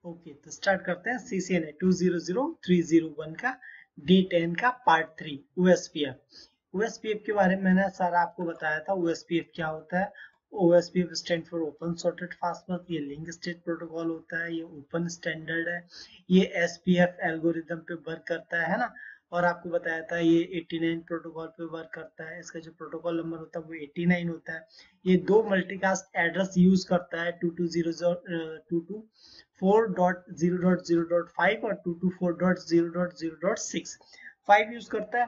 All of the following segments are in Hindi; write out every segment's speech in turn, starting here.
ओके, तो स्टार्ट करते हैं CCNA 200301 का D10 का पार्ट 3 OSPF। OSPF के बारे में मैंने सारा आपको बताया था। OSPF क्या होता है? OSPF stand for open sorted fastener. ये लिंक स्टेट प्रोटोकॉल होता है, ये ओपन स्टैंडर्ड है, ये SPF एल्गोरिदम पे वर्क करता है ना। और आपको बताया था ये 89 प्रोटोकॉल पे वर्क करता है। इसका जो प्रोटोकॉल नंबर होता है वो 89 होता है। ये दो मल्टीकास्ट एड्रेस यूज करता है, 2200.4.0.0.5 और 224.0.0.6। 5 यूज करता है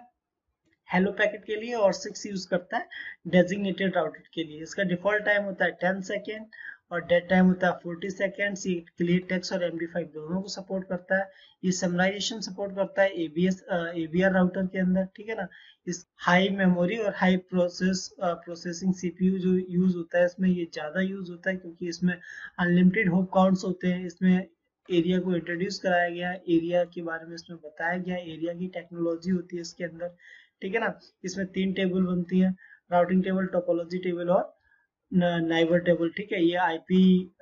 हेलो पैकेट के लिए और 6 यूज करता है डेजिग्नेटेड राउटर के लिए। इसका डिफॉल्ट टाइम होता है 10 सेकेंड और डेड टाइम होता है 40 सेकेंड्स। ये क्लियर टेक्स्ट और MD5 दोनों को सपोर्ट करता है। ये समराइजेशन सपोर्ट करता है ABR राउटर के अंदर, ठीक है ना। इस हाई मेमोरी और हाई प्रोसेसिंग CPU जो यूज होता है इसमें, ये ज्यादा यूज होता है क्योंकि इसमें अनलिमिटेड होप काउंट्स होते हैं। इसमें एरिया को इंट्रोड्यूस कराया गया, एरिया के बारे में इसमें बताया गया, एरिया की टेक्नोलॉजी होती है इसके अंदर, ठीक है ना। इसमें 3 टेबल बनती है, राउटिंग टेबल, टोपोलॉजी टेबल और नाइबर टेबल, ठीक है। ये आईपी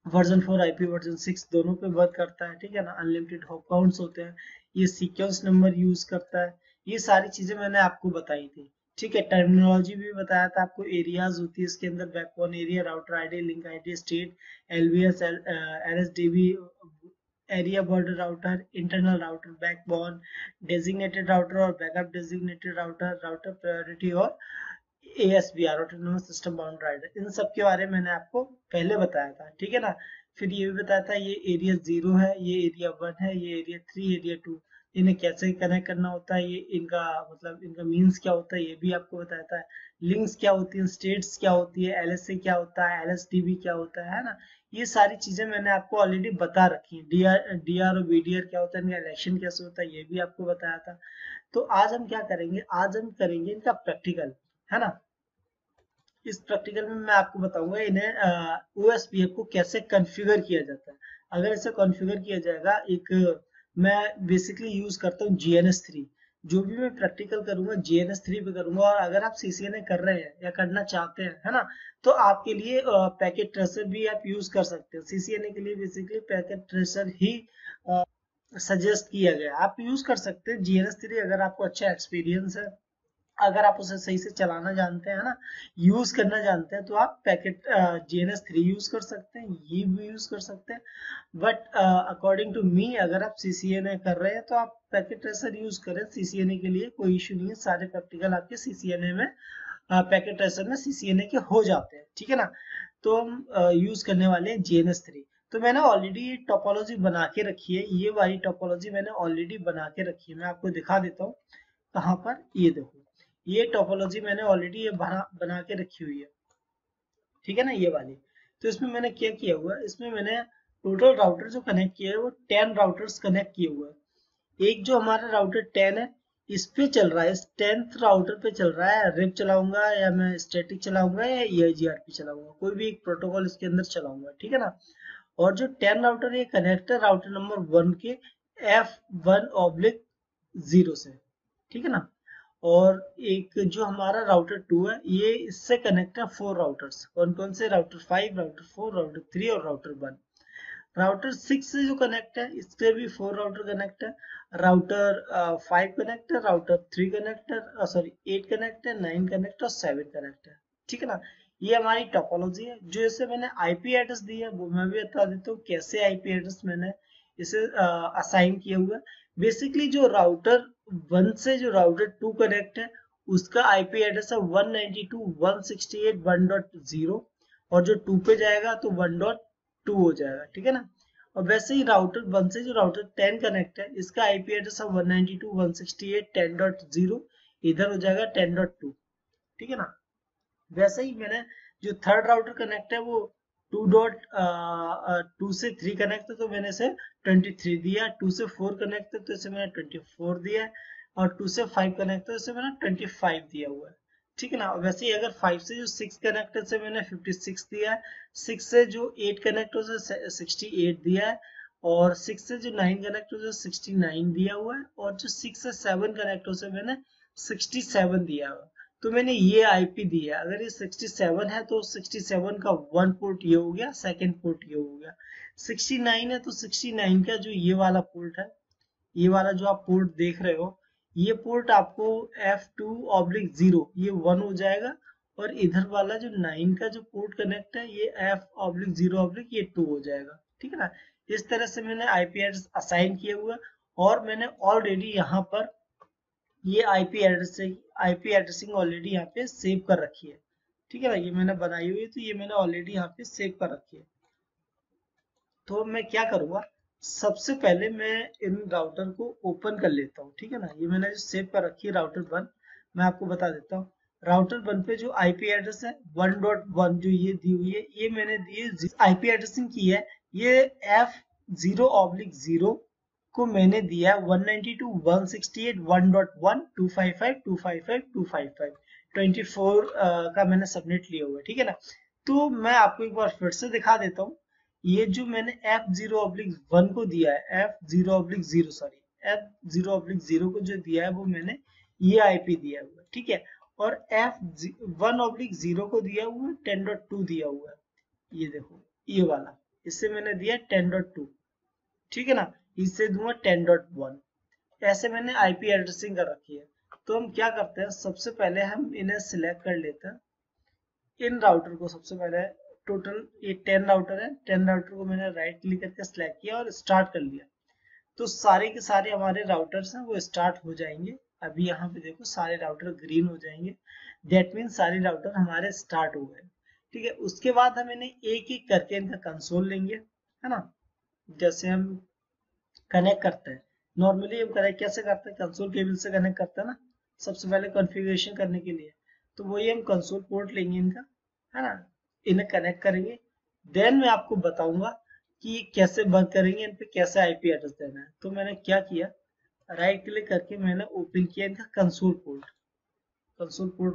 वर्जन 4 आईपी वर्जन 6 दोनों पे वर्क करता है, ठीक है ना। अनलिमिटेड हॉप काउंट्स होते हैं, ये सीक्वेंस नंबर यूज करता है। ये सारी चीजें मैंने आपको बताई थी, ठीक है। टर्मिनोलॉजी भी बताया था आपको। एरियाज होती है इसके अंदर, backbone area, router ID, link ID, state, LVS, LSDB, area border router, internal router, backbone, designated router और backup designated router, router priority और ASBR, autonomous system boundary router. इन सब के बारे में मैंने आपको पहले बताया था, ठीक है ना। फिर ये भी बताया था ये एरिया 0 है, ये एरिया 1 है, ये एरिया 3, एरिया 2, इन्हें कैसे कनेक्ट करना होता है, ये इनका मतलब इनका मीन्स क्या होता है ये भी आपको बताया था। लिंक्स क्या होती है, स्टेट्स क्या होती है, LSA क्या होता है, LSDB क्या होता है ना। ये सारी चीजें मैंने आपको ऑलरेडी बता रखी है। DR और BDR क्या होता है, इनका इलेक्शन कैसे होता है, ये भी आपको बताया था। तो आज हम क्या करेंगे, आज हम करेंगे इनका प्रैक्टिकल, है ना। इस प्रैक्टिकल में मैं आपको बताऊंगा इन्हें OSPF को कैसे कॉन्फ़िगर किया जाता है। अगर इसे कॉन्फ़िगर किया जाएगा, एक मैं बेसिकली यूज करता हूँ GNS3। जो भी मैं प्रैक्टिकल करूंगा GNS3 पे करूंगा। और अगर आप CCNA कर रहे हैं या करना चाहते हैं, है ना, तो आपके लिए पैकेट ट्रेसर भी आप यूज कर सकते हैं। CCNA के लिए बेसिकली पैकेट ट्रेसर ही सजेस्ट किया गया, आप यूज कर सकते हैं GNS3 अगर आपको अच्छा एक्सपीरियंस है, अगर आप उसे सही से चलाना जानते हैं ना, यूज करना जानते हैं, तो आप पैकेट GNS3 यूज कर सकते हैं, ये भी यूज कर सकते हैं। बट अकॉर्डिंग टू मी, अगर आप CCNA कर रहे हैं तो आप पैकेट ट्रेसर यूज करें। CCNA के लिए कोई इशू नहीं है, सारे प्रैक्टिकल आपके CCNA में पैकेट ट्रेसर में CCNA के हो जाते हैं, ठीक है ना। तो हम यूज करने वाले हैं GNS3। तो मैंने ऑलरेडी ये टोपोलॉजी बना के रखी है, ये वाली टोपोलॉजी मैंने ऑलरेडी बना के रखी है। मैं आपको दिखा देता हूँ कहाँ पर, ये देखो, ये टोपोलॉजी मैंने ऑलरेडी ये बना के रखी हुई है, ठीक है ना, ये वाली। तो इसमें मैंने क्या किया हुआ है, इसमें मैंने टोटल राउटर जो कनेक्ट किया है वो 10 राउटर्स कनेक्ट किए हुए हैं। एक जो हमारा राउटर 10 है, इस पे चल रहा है, इस 10th राउटर पे चल रहा है रिप चलाऊंगा, या मैं स्टैटिक चलाऊंगा, या EIGRP चलाऊंगा, कोई भी एक प्रोटोकॉल इसके अंदर चलाऊंगा, ठीक है ना। और जो 10 राउटर ये कनेक्ट है राउटर नंबर 1 के F1/0 से, ठीक है ना। और एक जो हमारा राउटर 2 है, ये इससे कनेक्ट है 4 राउटर्स। कौन कौन से? राउटर 5, राउटर 4, राउटर 3 और राउटर 1। राउटर 6 से जो कनेक्ट है, इस पे भी 4 राउटर कनेक्ट है। राउटर 5 कनेक्ट है, राउटर 3 कनेक्ट है, सॉरी 8 कनेक्ट है, 9 कनेक्ट और 7 कनेक्ट है, ठीक है ना। ये हमारी टोपोलॉजी है। जो इसे मैंने IP एड्रेस दी है वो मैं भी बता देता हूँ कैसे IP एड्रेस मैंने इसे असाइन किया हुआ है। बेसिकली जो राउटर 1 से जो राउटर 2 कनेक्ट है, उसका IP एड्रेस है 192.168.1.0, और जो 2 पे जाएगा तो 1.2 हो जाएगा, ठीक है ना। और वैसे ही राउटर 1 से जो राउटर 10 कनेक्ट है, इसका IP एड्रेस है 192.168.10, इधर हो जाएगा 10.2, ठीक है ना। वैसे ही मैंने जो थर्ड राउटर कनेक्ट है वो 2.2 से 3 कनेक्ट है, तो मैंने इसे 23 दिया। 2 से 4 कनेक्ट है तो इसे मैंने 24 दिया है। और 2 से 5 कनेक्ट है तो इसे मैंने 25 दिया हुआ है, ठीक है ना। वैसे ही अगर 5 से जो 6 कनेक्ट है इसे मैंने 56 दिया है। 6 से जो 8 कनेक्ट है उसे 68 दिया है। और 6 से जो 9 कनेक्ट है उसे 69 दिया हुआ है। और जो 6 से 7 कनेक्ट है उसे मैंने 67 दिया हुआ है। तो मैंने ये आईपी दी है। अगर ये 67 है तो 67 का वन पोर्ट ये हो गया, सेकंड पोर्ट ये हो गया। 69 है तो 69 का जो ये वाला पोर्ट है, ये वाला जो आप पोर्ट देख रहे हो, ये पोर्ट आपको F2/0 ये 1 हो जाएगा, और इधर वाला जो 9 का जो पोर्ट कनेक्ट है ये F/0 ये 2 हो जाएगा। ठीक है ना। इस तरह से मैंने आईपी एड्रेस असाइन किया हुआ, और मैंने ऑलरेडी यहाँ पर ये आईपी एड्रेसिंग ऑलरेडी यहाँ पे सेव कर रखी है। ठीक है ना, ये मैंने बनाई हुई है, तो ये मैंने ऑलरेडी यहाँ पे सेव कर रखी है। तो मैं क्या करूँगा, सबसे पहले मैं इन राउटर को ओपन कर लेता हूँ। ठीक है ना, ये मैंने जो सेव कर रखी है राउटर 1, मैं आपको बता देता हूँ। राउटर 1 पे जो आईपी एड्रेस है 1.1 जो ये दी हुई है, ये मैंने दी है आईपी एड्रेसिंग की है, ये F0/0 को मैंने दिया 192.168.1.1 255 का मैंने सबनेट लिया हुआ है। ठीक है ना। तो मैं आपको एक बार फिर से दिखा देता हूँ। ये जो मैंने F0/1 को दिया है, F0/0 को जो दिया है वो मैंने ये आईपी दिया हुआ है। ठीक है। और F1/0 को दिया हुआ है 10.2 दिया हुआ है, ये देखो ये वाला, इससे मैंने दिया 10.2। ठीक है ना, इससे दूंगा 10.1। ऐसे मैंने आईपी एड्रेसिंग कर रखी है। तो हम क्या करते हैं, सबसे पहले हम इन्हें सिलेक्ट कर लेते हैं, इन राउटर को। सबसे पहले टोटल ये 10 राउटर है, 10 राउटर को मैंने राइट क्लिक करके सिलेक्ट किया और स्टार्ट कर लिया। तो सारे के सारे हमारे राउटर्स हैं वो स्टार्ट हो जाएंगे। अभी यहाँ पे देखो सारे राउटर ग्रीन हो जाएंगे, दैट मीन सारे राउटर हमारे स्टार्ट हो गए। ठीक है। उसके बाद हम इन्हें एक एक करके इनका कंसोल लेंगे, है ना। जैसे हम कनेक्ट करते हैं, नॉर्मली हम कनेक्ट कैसे करते हैं, कंसोल केबल से कनेक्ट करते हैं ना, सबसे पहले कॉन्फ़िगरेशन करने के लिए। तो वही हम कंसोल पोर्ट लेंगे इनका, है ना, इन्हें कनेक्ट करेंगे। देन मैं आपको बताऊंगा कि ये कैसे वर्क करेंगे, इन पे कैसे आईपी एड्रेस देना है। तो मैंने क्या किया, राइट क्लिक करके मैंने ओपन किया इनका कंसोल पोर्ट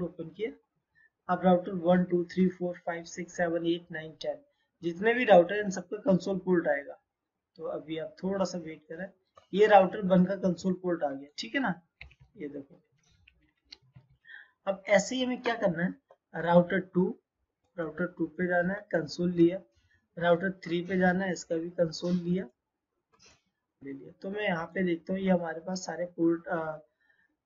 ओपन किया। अब राउटर 1 2 3 4 5 6 7 8 9 10 जितने भी राउटर इन सबका कंसोल पोर्ट आएगा। तो अभी आप थोड़ा सा वेट करें, ये राउटर 1 का कंसोल पोर्ट आ गया। ठीक है ना, ये देखो। अब ऐसे ही हमें क्या करना है, राउटर 2 पे जाना है, कंसोल लिया। राउटर 3 पे जाना है, इसका भी कंसोल लिया, ले लिया। तो मैं यहाँ पे देखता हूँ ये हमारे पास सारे पोर्ट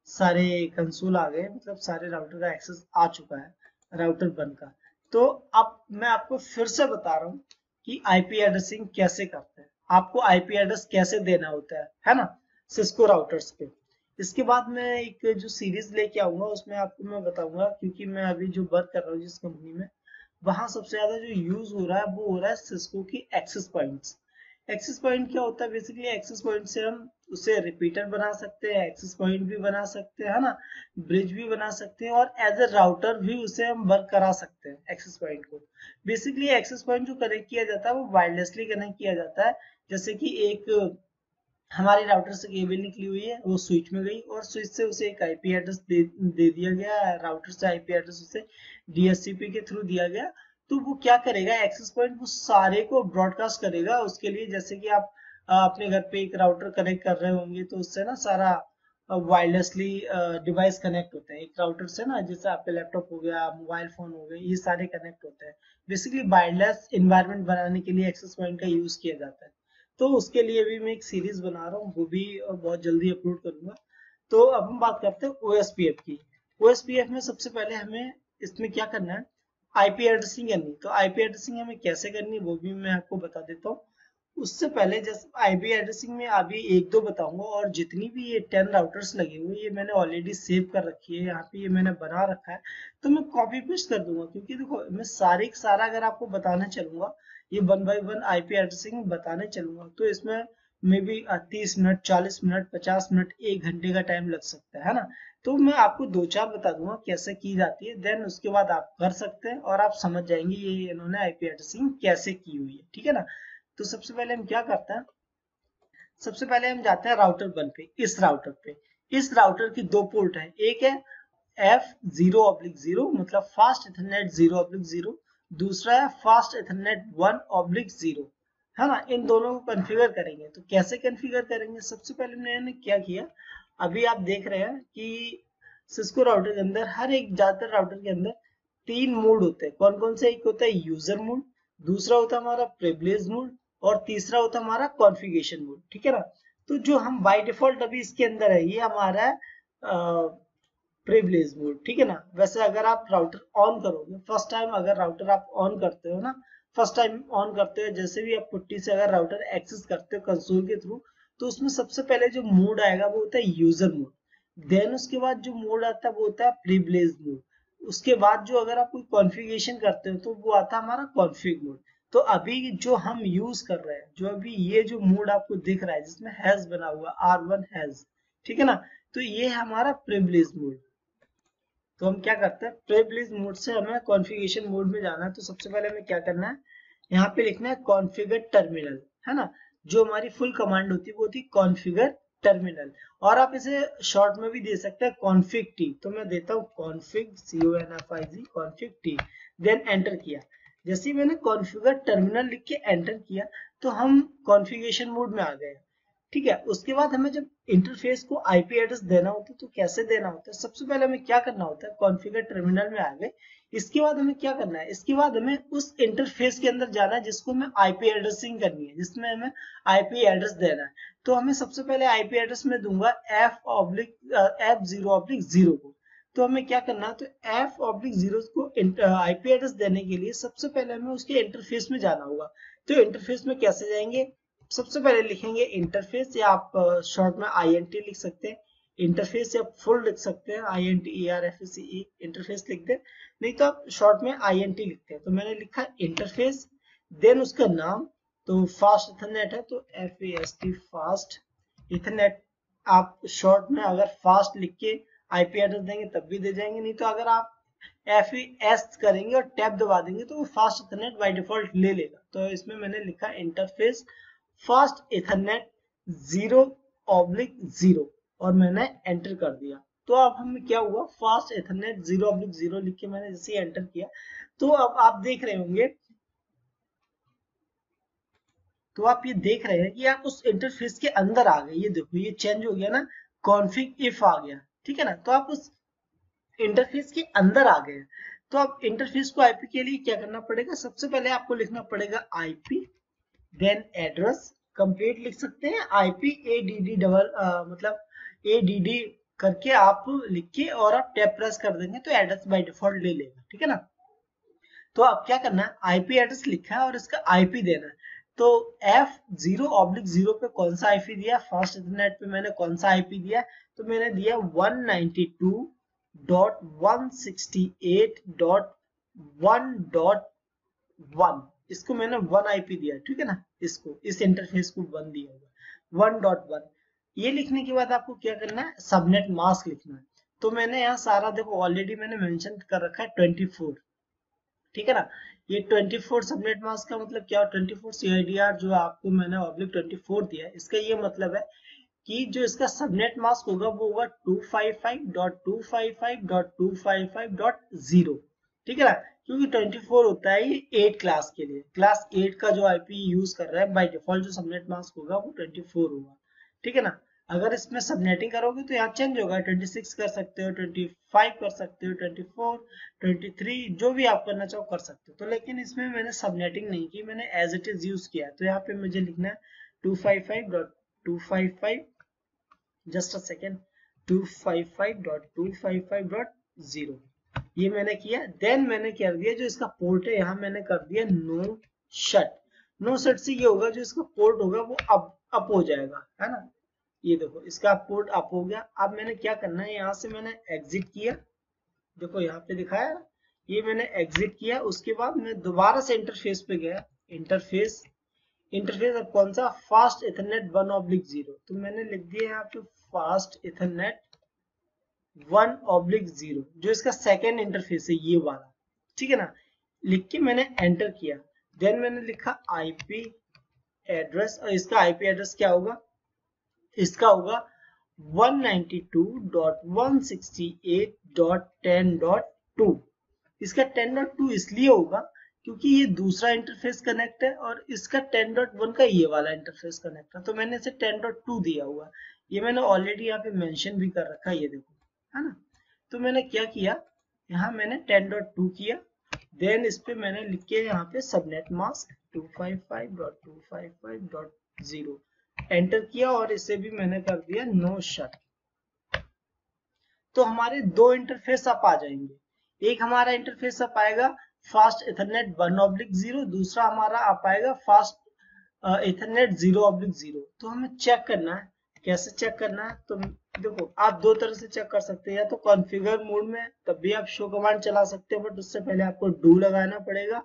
सारे कंसोल आ गए, मतलब सारे राउटर का एक्सेस आ चुका है राउटर 1 का। तो अब मैं आपको फिर से बता रहा हूँ कि आईपी एड्रेसिंग कैसे करते हैं, आपको आईपी एड्रेस कैसे देना होता है ना, सिस्को राउटर्स पे। इसके बाद मैं एक जो सीरीज लेके आऊंगा उसमें आपको मैं बताऊंगा, क्योंकि मैं अभी जो वर्क कर रहा हूँ जिस कंपनी में, वहां सबसे ज्यादा जो यूज हो रहा है वो हो रहा है सिस्को की एक्सेस पॉइंट्स। एक्सेस पॉइंट क्या होता है, बेसिकली एक्सेस पॉइंट से हम उसे रिपीटर बना सकते हैं, एक्सेस पॉइंट भी बना सकते हैं, है ना, ब्रिज भी बना सकते हैं, और एज ए राउटर भी उसे हम वर्क करा सकते हैं एक्सेस पॉइंट को। बेसिकली एक्सेस पॉइंट जो कनेक्ट किया जाता है वो वायरलेसली कनेक्ट किया जाता है। जैसे कि एक हमारी राउटर से केबल निकली हुई है, वो स्विच में गई और स्विच से उसे एक आईपी एड्रेस दे दिया गया, राउटर से आईपी एड्रेस उसे डीएचसीपी के थ्रू दिया गया। तो वो क्या करेगा, एक्सेस पॉइंट वो सारे को ब्रॉडकास्ट करेगा उसके लिए। जैसे कि आप अपने घर पे एक राउटर कनेक्ट कर रहे होंगे तो उससे ना सारा वायरलेसली डिवाइस कनेक्ट होते हैं एक राउटर से ना, जैसे आपके लैपटॉप हो गया, मोबाइल फोन हो गए, ये सारे कनेक्ट होते हैं। बेसिकली वायरलेस इन्वायरमेंट बनाने के लिए एक्सेस पॉइंट का यूज किया जाता है। तो उसके लिए भी मैं एक सीरीज बना रहा हूँ, वो भी बहुत जल्दी अपलोड करूंगा। तो अब हम बात करते हैं ओएसपीएफ की। ओएसपीएफ में सबसे पहले हमें इसमें क्या करना है, आईपी एड्रेसिंग करनी। तो आईपी एड्रेसिंग हमें कैसे करनी है वो भी मैं आपको बता देता हूँ। उससे पहले जैसे आईपी एड्रेसिंग में अभी एक दो बताऊंगा, और जितनी भी ये 10 राउटर्स लगे हुए ये मैंने ऑलरेडी सेव कर रखी है, यहाँ पे ये मैंने बना रखा है। तो मैं कॉपी पेस्ट कर दूंगा, क्योंकि देखो मैं सारे का सारा अगर आपको बताना चलूंगा, ये 1 बाय 1 आईपी एड्रेसिंग बताने चलूंगा, तो इसमें may be 30 minute 40 minute 50 minute 1 घंटे का टाइम लग सकता है ना। तो मैं आपको दो चार बता दूंगा कैसे की जाती है, देन उसके बाद आप कर सकते हैं और आप समझ जाएंगे ये इन्होंने आईपी एड्रेसिंग कैसे की हुई है। ठीक है ना। तो सबसे पहले हम क्या करते हैं, सबसे पहले हम जाते हैं राउटर 1 पे। इस राउटर की दो पोर्ट है, एक है F0/0 मतलब फास्ट इथरनेट 0/0, दूसरा है फास्ट इथरनेट 1/0, है ना। इन दोनों को कॉन्फ़िगर करेंगे। तो कैसे कॉन्फ़िगर करेंगे, सबसे पहले मैंने क्या किया, अभी आप देख रहे हैं कि सिस्को राउटर के अंदर हर एक ज्यादातर राउटर के अंदर 3 मोड होते हैं। कौन कौन से? एक होता है यूजर मोड, दूसरा होता है हमारा प्रिविलेज मोड, और तीसरा होता है हमारा कॉन्फ़िगरेशन मोड। ठीक है ना। तो जो हम बाय डिफॉल्ट अभी इसके अंदर है ये हमारा प्रिविलेज मोड। ठीक है ना। वैसे अगर आप राउटर ऑन करोगे, फर्स्ट टाइम अगर राउटर आप ऑन करते हो ना, फर्स्ट टाइम ऑन करते हो, जैसे भी आप पुट्टी से अगर राउटर एक्सेस करते हो कंसोल के थ्रू, तो उसमें सबसे पहले जो मोड आएगा वो होता है यूजर मोड। देन उसके बाद जो मोड आता है वो होता है प्रिविलेज मोड। उसके बाद जो अगर आप कोई कॉन्फ़िगरेशन करते हो तो वो आता है हमारा कॉन्फ़िग मोड। तो अभी जो हम यूज कर रहे हैं, जो अभी ये जो मोड आपको दिख रहा है जिसमें हैज बना हुआ R1 हैज, ठीक है ना, तो ये है हमारा प्रिविलेज मोड। तो हम क्या करते हैं, प्रिविलेज मोड से हमें कॉन्फ़िगरेशन मोड में जाना है। तो सबसे पहले हमें क्या करना है, यहाँ पे लिखना है कॉन्फ़िगर टर्मिनल, है ना। जो हमारी फुल कमांड होती है वो होती है कॉन्फ़िगर टर्मिनल, और आप इसे शॉर्ट में भी दे सकते हैं कॉन्फ़िग टी। तो मैं देता हूँ config CONFIG config T, then enter किया। जैसे ही मैंने कॉन्फ़िगर टर्मिनल लिख के एंटर किया तो हम कॉन्फ़िगरेशन मोड में आ गए। ठीक है। उसके बाद हमें जब इंटरफेस को आईपी एड्रेस देना होता है तो कैसे देना होता है, सबसे पहले हमें क्या करना होता है, कॉन्फ़िगर टर्मिनल में आ गए। इसके बाद हमें क्या करना है, इसके बाद हमें उस इंटरफेस के अंदर जाना है जिसको हमें आईपी एड्रेसिंग करनी है, जिसमें हमें आईपी एड्रेस देना है। तो हमें सबसे पहले आईपी एड्रेस में दूंगा F0/0 को। तो हमें क्या करना है, तो F/0 को आईपी एड्रेस देने के लिए सबसे पहले हमें उसके इंटरफेस में जाना होगा। तो इंटरफेस में कैसे जाएंगे, सबसे पहले लिखेंगे इंटरफेस, या आप शॉर्ट में INT लिख सकते हैं, इंटरफेस, या फुल लिख सकते हैं INTERFACE, इंटरफेस लिख दे, नहीं तो आप शॉर्ट में INT लिखते हैं। तो मैंने लिखा इंटरफेस, देन उसका नाम, तो फास्ट इथरनेट है तो FAST फास्ट इथरनेट। आप शॉर्ट में अगर फास्ट लिख के आईपी एड्रेस देंगे तब भी दे जाएंगे, नहीं तो अगर आप FAS करेंगे और टैब दबा देंगे तो वो फास्ट इथरनेट बाय डिफॉल्ट ले लेगा। तो इसमें मैंने लिखा इंटरफेस फास्ट इथरनेट 0/0 और मैंने एंटर कर दिया। तो अब हमें क्या हुआ, फास्ट इथरनेट 0/0 लिख के मैंने जैसे ही एंटर किया तो अब आप देख रहे होंगे, तो आप ये देख रहे हैं कि आप उस इंटरफेस के अंदर आ गए। ये देखो ये चेंज हो गया ना, कॉन्फिग इफ आ गया। ठीक है ना। तो आप उस इंटरफेस के अंदर आ गए। तो अब इंटरफेस को आईपी के लिए क्या करना पड़ेगा, सबसे पहले आपको लिखना पड़ेगा आईपी, देन एड्रेस कंप्लीट लिख सकते हैं, आईपी ADD डबल मतलब ADD करके आप लिख के और आप टैब प्रेस कर देंगे तो एड्रेस बाय डिफॉल्ट ले लेगा। ठीक है ना। तो अब क्या करना है, आईपी एड्रेस लिखा है और इसका आईपी देना है। तो F0/0 पे कौन सा आईपी दिया, फास्ट इंटरनेट पे मैंने कौन सा आईपी दिया, तो मैंने दिया 192.168.1.1, इसको मैंने 1 आईपी दिया। ठीक है ना, इसको इस इंटरफेस को 1 दिया होगा 1.1। ये लिखने के बाद आपको क्या करना है, सबनेट मास्क लिखना है। तो मैंने यहाँ सारा देखो ऑलरेडी मैंने मेंशन कर रखा है 24। ठीक है ना। ये 24 सबनेट मास्क का मतलब क्या, 24 CIDR जो आपको मैंने /24 दिया है, इसका ये मतलब है कि जो इसका सबनेट मास्क होगा वो होगा 255.255.255.0। ठीक है ना। क्योंकि 24 होता है ये 8 क्लास के लिए, क्लास 8 का जो आईपी यूज कर रहा है बाय डिफॉल्ट जो सबनेट मास्क होगा वो 24 होगा। ठीक है ना। अगर इसमें सबनेटिंग करोगे तो यहाँ चेंज होगा, 26 कर सकते हो, 25 कर सकते हो, 24, 23, जो भी आप करना चाहो कर सकते हो। तो लेकिन इसमें मैंने सबनेटिंग नहीं की, मैंने एज इट इज यूज किया। तो यहाँ पे मुझे लिखना है 255.255, जस्ट अ सेकेंड, 255.255.0, ये मैंने किया। देन मैंने क्या दिया, जो इसका पोर्ट है यहाँ मैंने कर दिया नो शट। नो शट से ये होगा, जो इसका पोर्ट होगा वो अप हो जाएगा, है ना। ये देखो इसका पोर्ट अप हो गया। अब मैंने क्या करना है, यहाँ से मैंने एग्जिट किया, देखो यहाँ पे दिखाया, ये मैंने एग्जिट किया। उसके बाद मैं दोबारा से इंटरफेस पे गया, इंटरफेस, इंटरफेस अब कौन सा, फास्ट इथरनेट 1/0। तो मैंने लिख दिया यहाँ पे फास्ट इथरनेट 1/0, जो इसका सेकेंड इंटरफेस है ये वाला। ठीक है ना। लिख के मैंने एंटर किया। देन मैंने लिखा आईपी एड्रेस, और इसका आईपी एड्रेस क्या होगा, इसका होगा 192.168.10.2। इसका 10.2 इसलिए होगा क्योंकि ये दूसरा इंटरफेस कनेक्ट है और इसका 10.1 का ये वाला इंटरफेस कनेक्ट है। तो मैंने इसे 10.2 दिया हुआ, ये मैंने ऑलरेडी यहाँ पे मेंशन भी कर रखा है, ये देखो, है ना। तो मैंने क्या किया, यहाँ मैंने 10.2 किया, देन इस पे मैंने लिख के यहाँ पे सबनेट मास्क 255.255.0 एंटर किया और इसे भी मैंने कर दिया नो शट। तो हमारे दो इंटरफेस अब आ जाएंगे। एक हमारा इंटरफेस अब आएगा फास्ट इथरनेट 1/0, दूसरा हमारा आ पाएगा फास्ट इथरनेट 0/0। तो हमें चेक करना है, कैसे चेक करना है, तो देखो आप दो तरह से चेक कर सकते हैं, या तो कॉन्फ़िगर मोड में तब भी आप शो कमांड चला सकते हो, बट उससे पहले आपको डू लगाना पड़ेगा,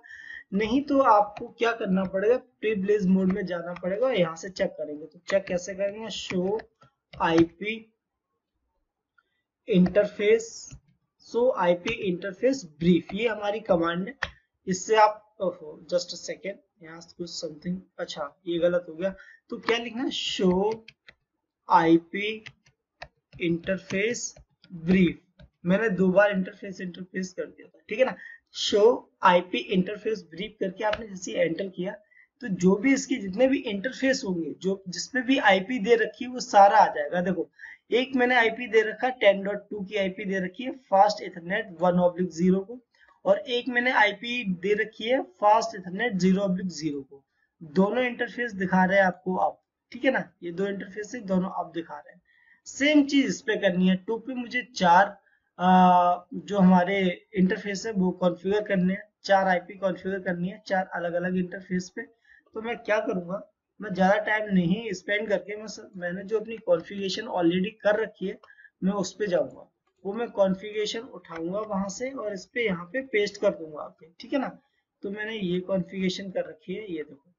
नहीं तो आपको क्या करना पड़ेगा, प्रिविलेज मोड में जाना पड़ेगा और यहाँ से चेक करेंगे। तो चेक कैसे करेंगे, शो आईपी इंटरफेस, सो आईपी इंटरफेस ब्रीफ, ये हमारी कमांड है। इससे आप जस्ट अ सेकेंड, यहाँ कुछ समथिंग, अच्छा ये गलत हो गया, तो क्या लिखना है, शो आईपी इंटरफेस ब्रीफ। मैंने दो बार इंटरफेस इंटरफेस कर दिया था, ठीक है ना। शो आईपी इंटरफेस ब्रीफ करके आपने जैसे एंटर किया, तो जो भी इसके जितने भी इंटरफेस होंगे, जो जिसमें भी आईपी दे रखी है वो सारा आ जाएगा। देखो एक मैंने आईपी दे रखा है 10.2 की आईपी दे रखी है फास्ट इथरनेट 1/0 को, और एक मैंने आईपी दे रखी है फास्ट इथरनेट 0/0 को। दोनों इंटरफेस दिखा रहे हैं आपको अब, ठीक है ना, ये दो इंटरफेस है, दोनों अब दिखा रहे हैं। सेम चीज इस पे करनी है, टू पे मुझे चार जो हमारे इंटरफेस है वो कॉन्फ़िगर करने हैं, चार आईपी कॉन्फ़िगर करनी है, चार अलग अलग इंटरफेस पे। तो मैं क्या करूंगा, मैं ज़्यादा टाइम नहीं स्पेंड करके मैंने जो अपनी कॉन्फ़िगरेशन ऑलरेडी कर रखी है मैं उस पे जाऊंगा, वो मैं कॉन्फ़िगरेशन उठाऊंगा वहां से और इस पे यहाँ पे पेस्ट कर दूंगा आपके, ठीक है ना। तो मैंने ये कॉन्फ़िगरेशन कर रखी है, ये देखो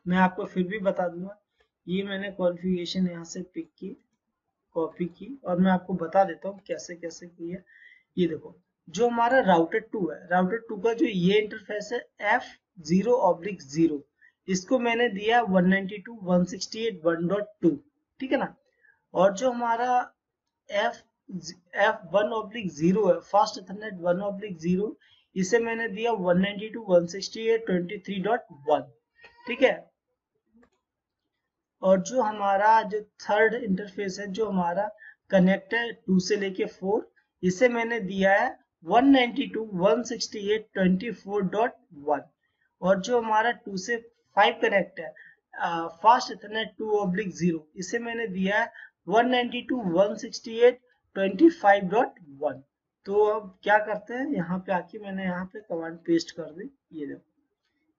मैं आपको फिर भी बता दूंगा, ये मैंने कॉन्फ़िगरेशन यहाँ से पिक की, कॉपी की, और मैं आपको बता देता हूँ कैसे कैसे की है। ये देखो जो हमारा राउटर 2 है, राउटर 2 का जो ये इंटरफेस है F0/0, इसको मैंने दिया 192.168.1.2, ठीक है ना। और जो हमारा F F1/0 है, फास्ट इथरनेट 1/0, इसे मैंने दिया 192.168.23.1, ठीक है। और जो हमारा जो थर्ड इंटरफेस है, जो हमारा कनेक्ट है 2 से लेके 4, इसे मैंने दिया है 192.168.24.1। और जो हमारा 2 से 5 कनेक्ट है फास्ट इथरनेट 2/0, इसे मैंने दिया है 192.168.25.1। तो अब क्या करते हैं, यहाँ पे आके मैंने यहाँ पे कमांड पेस्ट कर दी, ये देखो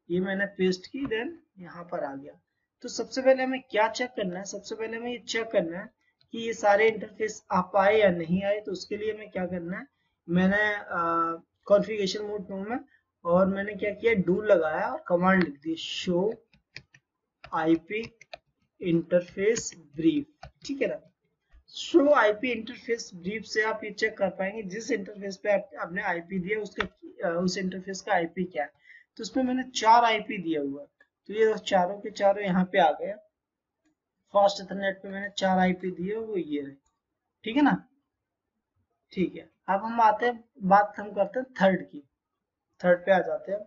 ये मैंने पेस्ट की, देन यहाँ पर आ गया। तो सबसे पहले हमें क्या चेक करना है, सबसे पहले हमें ये चेक करना है कि ये सारे इंटरफेस आप आए या नहीं आए। तो उसके लिए हमें क्या करना है, मैंने कॉन्फ़िगरेशन मोड में हूँ और मैंने क्या किया, डू लगाया और कमांड लिख दी शो आईपी इंटरफेस ब्रीफ, ठीक है ना। शो आईपी इंटरफेस ब्रीफ से आप ये चेक कर पाएंगे जिस इंटरफेस पे आपने आईपी दिया उसका उस इंटरफेस का आईपी क्या है। तो उसमें मैंने 4 आईपी दिया हुआ है, तो ये चारों के चारों यहाँ पे आ गए। फास्ट इथरनेट पे मैंने 4 आईपी दिए, वो ये रहे, ठीक है ना। ठीक है, अब हम आते हैं, बात हम करते हैं थर्ड की, थर्ड पे आ जाते हैं।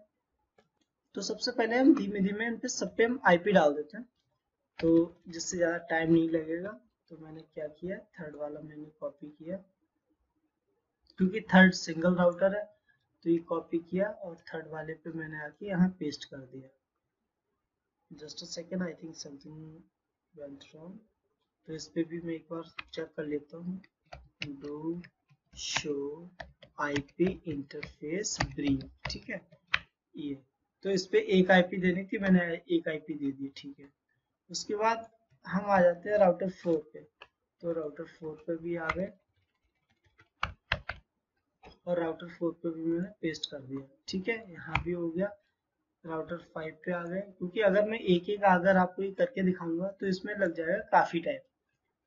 तो सबसे पहले हम धीमे धीमे इन पे सब पे हम आईपी डाल देते हैं, तो जिससे ज़्यादा टाइम नहीं लगेगा। तो मैंने क्या किया, थर्ड वाला मैंने कॉपी किया, क्योंकि थर्ड सिंगल राउटर है, तो ये कॉपी किया और थर्ड वाले पे मैंने आके यहाँ पेस्ट कर दिया। Just a second, I think something went wrong. तो इस पे भी मैं एक बार चेक कर लेता हूँ, do show IP interface brief, ठीक है ये। तो इस पे एक आईपी देनी थी, मैंने एक आईपी दे दी, ठीक है। उसके बाद हम आ जाते हैं राउटर 4 पे। तो राउटर 4 पे भी आ गए और राउटर 4 पे भी मैंने पेस्ट कर दिया, ठीक है, यहाँ भी हो गया। राउटर 5 पे आ गए, क्योंकि अगर मैं एक एक अगर आपको ये करके दिखाऊंगा तो इसमें लग जाएगा काफी टाइम,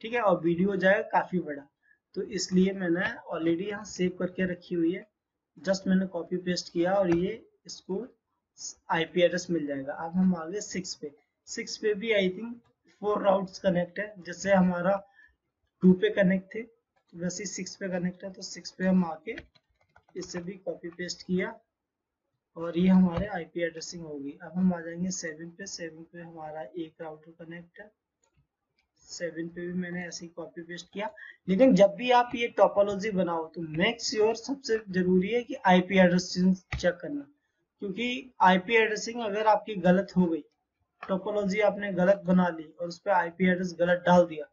ठीक है, और वीडियो हो जाएगा काफी बड़ा। तो इसलिए मैंने ऑलरेडी यहाँ सेव करके रखी हुई है, जस्ट मैंने कॉपी पेस्ट किया और ये इसको आईपी एड्रेस मिल जाएगा। अब हम आ गए 6 पे। 6 पे भी आई थिंक 4 राउट्स कनेक्ट है, जैसे हमारा 2 पे कनेक्ट थे वैसे 6 पे कनेक्ट है। तो 6 पे हम आके इससे भी कॉपी पेस्ट किया और ये हमारे आईपी एड्रेसिंग होगी। अब हम आ जाएंगे 7 पे। 7 पे हमारा एक राउटर कनेक्ट है, 7 पे भी मैंने ऐसे ही कॉपी पेस्ट किया। लेकिन जब भी आप ये टोपोलॉजी बनाओ तो मेक श्योर सबसे जरूरी है कि आईपी एड्रेसिंग चेक करना, क्योंकि आईपी एड्रेसिंग अगर आपकी गलत हो गई, टोपोलॉजी आपने गलत बना ली और उस पर आईपी एड्रेस गलत डाल दिया,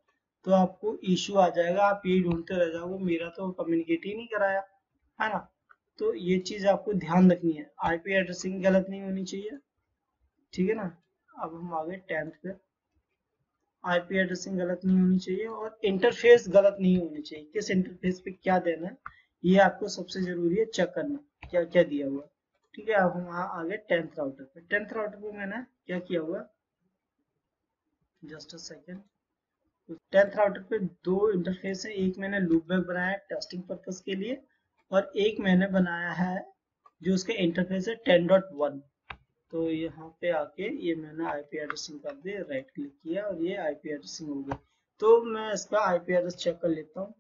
तो आपको इश्यू आ जाएगा, आप यही ढूंढते रह जाओगे मेरा तो कम्युनिकेट ही नहीं कराया, है ना। तो ये चीज आपको ध्यान रखनी है, आईपी एड्रेसिंग गलत नहीं होनी चाहिए, ठीक है ना। अब हम आ गए 10th पे। आईपी एड्रेसिंग गलत नहीं होनी चाहिए और इंटरफेस गलत नहीं होनी चाहिए। किस इंटरफेस पे क्या देना है ये आपको सबसे जरूरी है चेक करना, क्या क्या दिया हुआ। ठीक है, अब हम आ गए 10th राउटर पे। 10th राउटर पे मैंने क्या किया हुआ, जस्ट अ सेकेंड। तो 10th राउटर पे दो इंटरफेस है, एक मैंने लूपबैक बनाया है टेस्टिंग पर्पस के लिए और एक मैंने बनाया है जो उसका इंटरफेस है 10.1। तो यहाँ पे आके ये मैंने आईपी एड्रेसिंग कर दी, राइट क्लिक किया और ये आईपी एड्रेसिंग हो गई। तो मैं इसका आईपी एड्रेस चेक कर लेता हूँ,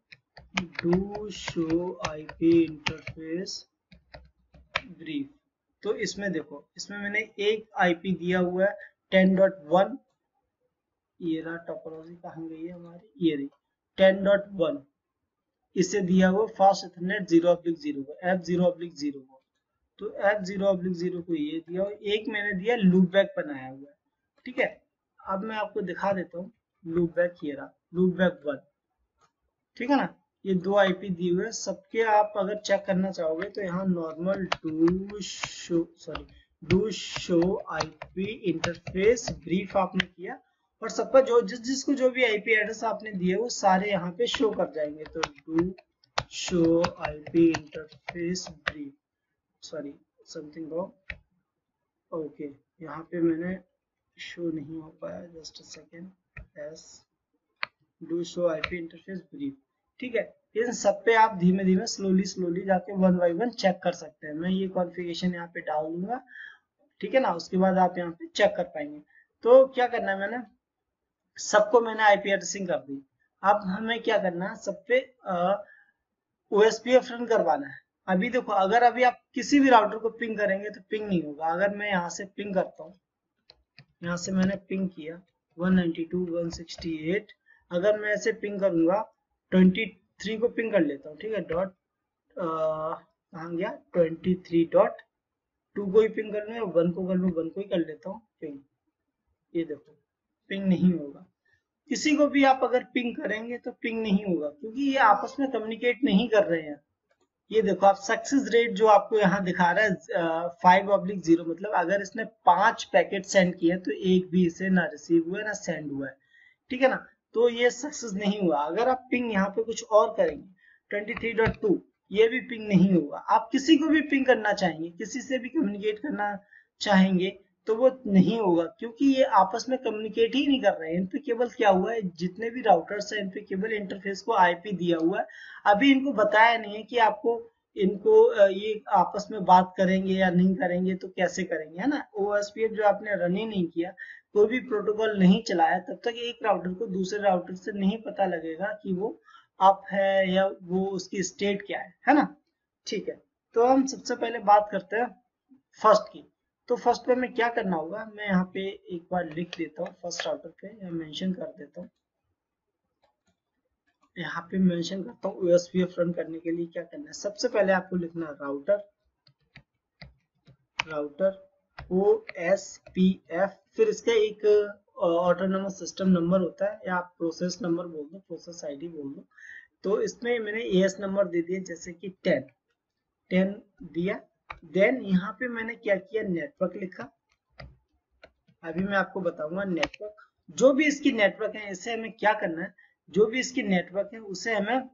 do show IP interface brief. तो इसमें देखो, इसमें मैंने एक आईपी दिया हुआ है 10.1, ये रहा टोपोलॉजी कहाँ गई है हमारी, ये रही 10.1। इसे दिया हुआ फास्ट इथरनेट 0/0 को, F0/0 को। तो F0/0 को ये दिया और एक मैंने दिया लूपबैक बनाया हुआ है। ठीक है, अब मैं आपको दिखा देता हूँ लूपबैक, ये रहा लूपबैक 1। ठीक है ना, ये दो आईपी दिए हुए हैं सबके। आप अगर चेक करना चाहोगे तो यहाँ normal do show IP interface brief आपने किया और सबका जो जिसको जो भी आईपी एड्रेस आपने दिए वो सारे यहाँ पे शो कर जाएंगे। तो do show IP interface brief, sorry something wrong, okay यहाँ पे मैंने शो नहीं हो पाया, just a second, S do show IP interface brief. ठीक है, इन सब पे आप धीमे धीमे स्लोली जाके वन बाय वन चेक कर सकते हैं। मैं ये कॉन्फ़िगरेशन यहाँ पे डाल दूंगा, ठीक है ना, उसके बाद आप यहाँ पे चेक कर पाएंगे। तो क्या करना है, मैंने सबको मैंने आईपी एड्रेसिंग कर दी। अब हमें क्या करना है, सब पे ओएसपीएफ रन करवाना है। अभी देखो, अगर अभी आप किसी भी राउटर को पिंग करेंगे तो पिंग नहीं होगा। अगर मैं यहाँ से पिंग करता हूँ, यहाँ से मैंने पिंग किया 192.168, अगर मैं ऐसे पिंग करूंगा 23 को पिंग कर लेता हूँ, ठीक है, डॉट कहाँ गया 23.2 को ही पिंग कर लूँ या 1 को कर लूँ, 1 को ही कर लेता हूँ पिंग। ये देखो पिंग नहीं होगा। किसी को भी आप अगर पिंग करेंगे तो पिंग नहीं होगा, क्योंकि ये आपस में कम्युनिकेट नहीं कर रहे हैं। ये देखो आप सक्सेस रेट जो आपको यहाँ दिखा रहा है 5/0, मतलब अगर इसने 5 पैकेट सेंड किए तो एक भी इसे ना रिसीव हुआ है ना सेंड हुआ है। ठीक है ना, तो ये सक्सेस नहीं हुआ। अगर आप पिंग यहाँ पे कुछ और करेंगे 23.2, ये भी पिंग नहीं होगा। आप किसी को भी पिंग करना चाहेंगे, किसी से भी कम्युनिकेट करना चाहेंगे तो वो नहीं होगा, क्योंकि ये आपस में कम्युनिकेट ही नहीं कर रहे हैं। इन पे केवल क्या हुआ है, जितने भी राउटर्स हैं इन पे केवल इंटरफेस को आईपी दिया हुआ है। अभी इनको बताया नहीं है कि आपको इनको ये आपस में बात करेंगे या नहीं करेंगे तो कैसे करेंगे, है ना। ओएसपीएफ जो आपने रन ही नहीं किया, कोई भी प्रोटोकॉल नहीं चलाया, तब तक एक राउटर को दूसरे राउटर से नहीं पता लगेगा कि वो अप है या वो उसकी स्टेट क्या है ना। ठीक है, तो हम सबसे पहले बात करते हैं फर्स्ट की। तो फर्स्ट पे मैं क्या करना होगा, मैं यहाँ पे एक बार लिख देता हूँ फर्स्ट राउटर पे, या मेंशन कर देता हूँ। यहाँ पे मेंशन करता हूँ ओएसपीएफ रन करने के लिए क्या करना है। सबसे पहले आपको लिखना है राउटर ओएसपीएफ, फिर इसका एक ऑटोनोमस सिस्टम नंबर होता है, या आप प्रोसेस नंबर बोल दो, प्रोसेस आईडी बोल दो। तो इसमें मैंने एएस नंबर दे दिया, जैसे कि 10 दिया। देन यहाँ पे मैंने क्या किया, नेटवर्क लिखा। अभी मैं आपको बताऊंगा नेटवर्क, जो भी इसकी नेटवर्क है इसे हमें क्या करना है, जो भी इसकी नेटवर्क है उसे हमें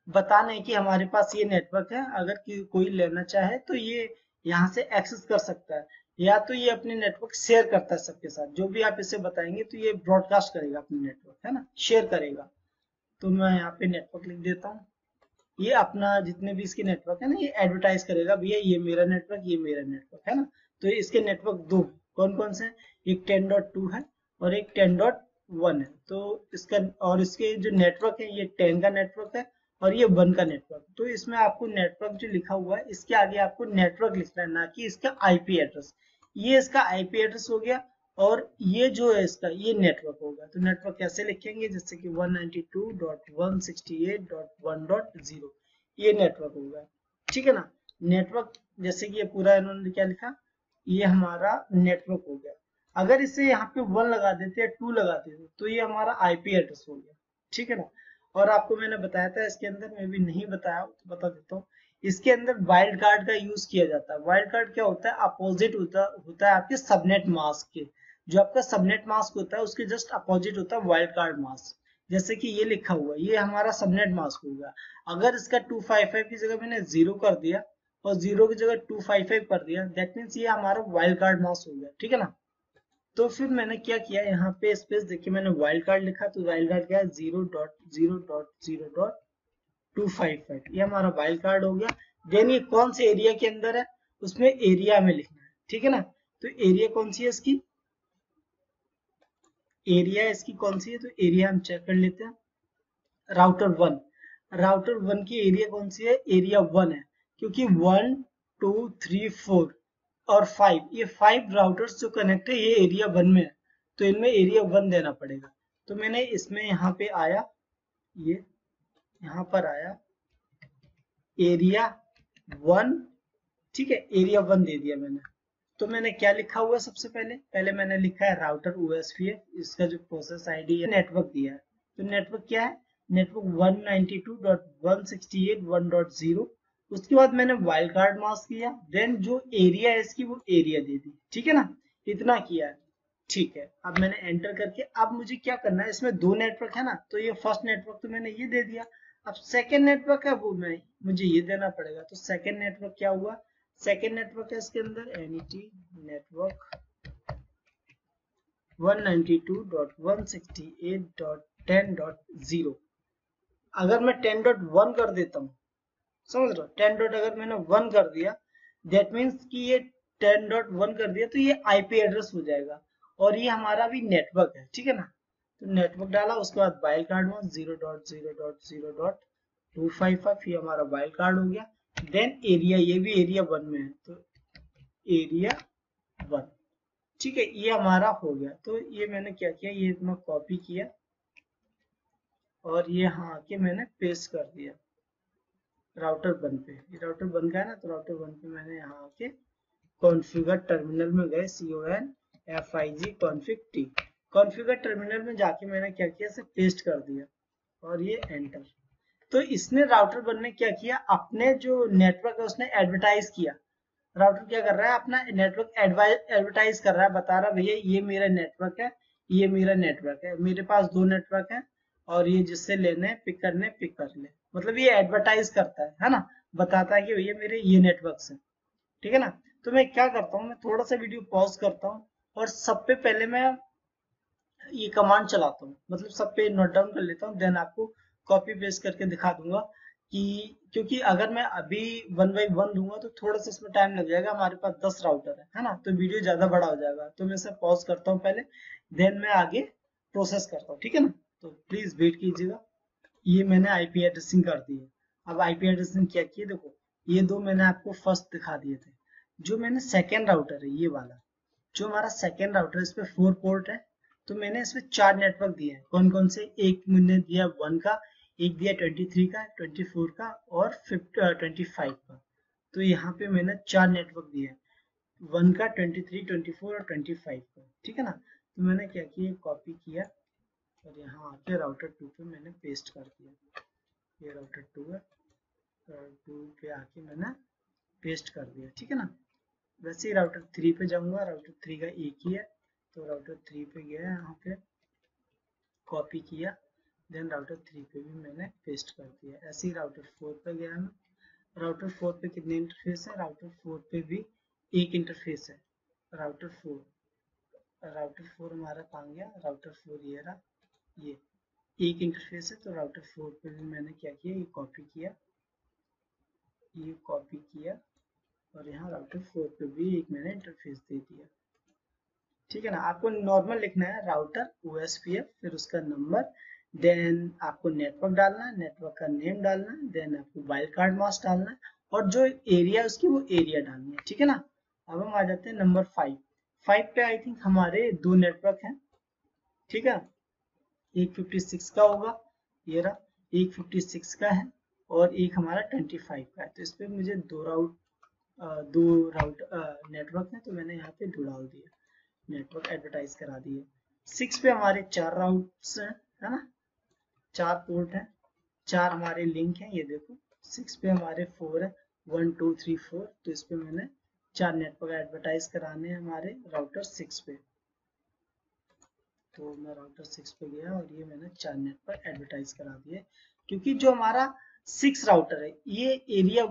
बताना है कि हमारे पास ये नेटवर्क है, अगर कोई लेना चाहे तो ये यहाँ से एक्सेस कर सकता है, या तो ये अपने नेटवर्क शेयर करता है सबके साथ। जो भी आप इसे बताएंगे तो ये ब्रॉडकास्ट करेगा अपने नेटवर्क, है ना, शेयर करेगा। तो मैं यहाँ पे नेटवर्क लिख देता हूँ। ये अपना जितने भी इसके नेटवर्क है ना, ये एडवर्टाइज करेगा, भैया ये मेरा नेटवर्क, ये मेरा नेटवर्क, है ना। तो इसके नेटवर्क दो कौन कौन से हैं, एक 10.2 है और एक 10.1 है। तो इसका और इसके जो नेटवर्क है, ये 10 का नेटवर्क है और ये 1 का नेटवर्क। तो इसमें आपको नेटवर्क जो लिखा हुआ है इसके आगे आपको नेटवर्क लिखना है, ना कि इसका आईपी एड्रेस। ये इसका आईपी एड्रेस हो गया और ये जो है इसका ये नेटवर्क होगा। तो नेटवर्क कैसे लिखेंगे, जैसे कि 192.168.1.0 ये नेटवर्क होगा, ठीक है ना। नेटवर्क जैसे कि ये पूरा इन्होंने क्या लिखा, ये हमारा नेटवर्क हो गया। अगर इसे यहाँ पे 1 लगा देते या 2 लगा देते तो ये हमारा आईपी एड्रेस हो गया, ठीक है ना। और आपको मैंने बताया था इसके अंदर, मैं भी नहीं बताया तो बता देता हूँ, इसके अंदर वाइल्ड कार्ड का यूज किया जाता है। वाइल्ड कार्ड क्या होता है, अपोजिट होता है आपके सबनेट मास्क के। जो आपका सबनेट मास्क होता है उसके जस्ट अपोजिट होता है वाइल्ड कार्ड मास्क। जैसे कि ये लिखा हुआ है, ये हमारा सबनेट मास्क होगा। अगर इसका 255 की जगह मैंने 0 कर दिया और 0 की जगह 255 कर दिया, दैट मीन्स ये हमारा वाइल्ड कार्ड मास्क हो गया, ठीक है ना। तो फिर मैंने क्या किया, यहाँ पे स्पेस देखिए मैंने वाइल्ड कार्ड लिखा, तो वाइल्ड कार्ड क्या है 0.0.0.255, ये हमारा वाइल्ड कार्ड हो गया। देन ये कौन से एरिया के अंदर है, उसमें एरिया में लिखना है, ठीक है ना। तो एरिया कौन सी है इसकी, एरिया इसकी कौन सी है, तो एरिया हम चेक कर लेते हैं। राउटर 1 की एरिया कौन सी है, एरिया 1 है, क्योंकि 1 2 3 4 और 5, ये 5 राउटर्स जो कनेक्ट है ये एरिया 1 में है, तो इनमें एरिया 1 देना पड़ेगा। तो मैंने इसमें यहाँ पे आया, ये यहाँ पर आया एरिया 1, ठीक है, एरिया 1 दे दिया मैंने। तो मैंने क्या लिखा हुआ है, सबसे पहले मैंने लिखा है राउटर ओएसपीएफ, इसका जो प्रोसेस आईडी है, नेटवर्क दिया है। तो नेटवर्क क्या है, नेटवर्क 192.168.1.0। उसके बाद मैंने वाइल्ड कार्ड मास्क किया, देन जो एरिया है इसकी वो एरिया दे दी, ठीक है ना। इतना किया है, ठीक है। अब मैंने एंटर करके, अब मुझे क्या करना है, इसमें 2 नेटवर्क है ना, तो ये फर्स्ट नेटवर्क तो मैंने ये दे दिया। अब सेकेंड नेटवर्क है वो मुझे ये देना पड़ेगा। तो सेकेंड नेटवर्क क्या हुआ, सेकेंड नेटवर्क है इसके अंदर एनईटी नेटवर्क 192.168.10.0। अगर मैं 10.1 कर देता हूँ, समझ रहे हो, 10 डॉट अगर मैंने 1 कर दिया, दैट मीन्स कि ये 10.1 कर दिया तो ये आईपी एड्रेस हो जाएगा, और ये हमारा भी नेटवर्क है, ठीक है ना। तो नेटवर्क डाला, उसके बाद वाइल्ड कार्ड में 0.0.0.255, ये हमारा वाइल्ड कार्ड हो गया। देन एरिया, ये भी एरिया 1 में है, तो एरिया 1, ठीक है, ये हमारा हो गया। तो ये मैंने क्या किया, ये मैं कॉपी किया और ये यहाँ आके मैंने पेस्ट कर दिया राउटर 1 पे। ये राउटर 1 का है ना, तो राउटर 1 पे मैंने यहाँ आके कॉन्फ़िगर टर्मिनल में गए, CONFIG config t, configure terminal में जाके मैंने क्या किया, इसे पेस्ट कर दिया और ये एंटर। तो इसने राउटर 1 ने क्या किया, अपने जो नेटवर्क है उसने एडवर्टाइज किया। राउटर क्या कर रहा है, अपना नेटवर्क एडवर्टाइज कर रहा है, बता रहा है भैया ये मेरा नेटवर्क है, ये मेरा नेटवर्क है, मेरे पास 2 नेटवर्क है, और ये जिससे लेने पिक करने पिक कर ले। मतलब ये एडवर्टाइज करता है ना, बताता है कि भैया मेरे ये नेटवर्क है, ठीक है ना। तो मैं क्या करता हूँ, मैं थोड़ा सा वीडियो पॉज करता हूँ और सब पे पहले मैं ये कमांड चलाता हूँ, मतलब सब पे नोट डाउन कर लेता हूँ, देन आपको कॉपी पेस्ट करके दिखा दूंगा। कि क्योंकि अगर मैं अभी 1 बाई 1 दूंगा तो थोड़ा सा इसमें टाइम लग जाएगा, हमारे पास 10 राउटर है ना, तो वीडियो ज्यादा बड़ा हो जाएगा। तो मैं इसे पॉज करता हूँ पहले, देन मैं आगे प्रोसेस करता हूँ, ठीक है ना। तो प्लीज वेट कीजिएगा। ये मैंने आईपी एड्रेसिंग कर दी है। अब आईपी एड्रेसिंग क्या की है, देखो ये 2 मैंने आपको फर्स्ट दिखा दिए थे। जो मैंने सेकेंड राउटर है, ये वाला जो हमारा सेकेंड राउटर है, इस पे 4 पोर्ट है। तो मैंने इसमें 4 नेटवर्क दिए हैं, कौन कौन से, एक मैंने दिया 1 का, एक दिया 23 का, 24 का और 25 का। तो यहाँ पे मैंने 4 नेटवर्क दिए हैं, 1 का, 23, 24 और 25 का, ठीक है ना। तो मैंने क्या किया, कॉपी किया और यहाँ आके राउटर 2 पे मैंने पेस्ट कर दिया। ये राउटर 2 है, राउटर 2 पे आके मैंने पेस्ट कर दिया, ठीक है ना। वैसे ही राउटर 3 पे जाऊंगा, राउटर 3 का एक ही है, तो राउटर 3 पे गया, यहाँ पे कॉपी किया, देन राउटर 3 पे भी मैंने पेस्ट कर दिया। ऐसे ही राउटर 4 पे गया मैं, राउटर 4 पे कितने इंटरफेस है, राउटर 4 पे भी एक इंटरफेस है। राउटर 4 हमारा कहाँ गया, राउटर 4 ये रहा, ये एक इंटरफेस है। तो राउटर 4 पे भी मैंने क्या किया, ये कॉपी किया, ये कॉपी किया और यहाँ राउटर 4 पे भी एक मैंने इंटरफेस दे दिया, ठीक है ना। आपको नॉर्मल लिखना है राउटर ओएसपीएफ, फिर उसका नंबर, देन आपको नेटवर्क डालना है, नेटवर्क का नेम डालना है, देन आपको वाइल्ड कार्ड मास्क डालना है, और जो एरिया उसकी वो एरिया डालनी है, ठीक है ना। अब हम आ जाते हैं नंबर 5। 5 पे आई थिंक हमारे 2 नेटवर्क हैं, ठीक है। एक 56 का होगा, ये रहा, एक 56 का है और एक हमारा 25 का है। तो इस पे मुझे दो राउट नेटवर्क है, तो मैंने यहाँ पे दो डाल दिया, नेटवर्क एडवर्टाइज करा दिए। 6 पे हमारे 4 राउट्स हैं, है ना, 4 पोर्ट हैं, 4 हमारे लिंक हैं, ये देखो। 6 पे हमारे 4 है, 1 2 3 4, तो इस पे मैंने 4 नेटवर्क एडवर्टाइज कराने हैं हमारे राउटर 6 पे। तो मैं राउटर 6 पे गया और ये मैंने 4 नेटवर्क एडवर्टाइज करा दिए, क्योंकि जो हमारा 6 राउटर है ये एरिया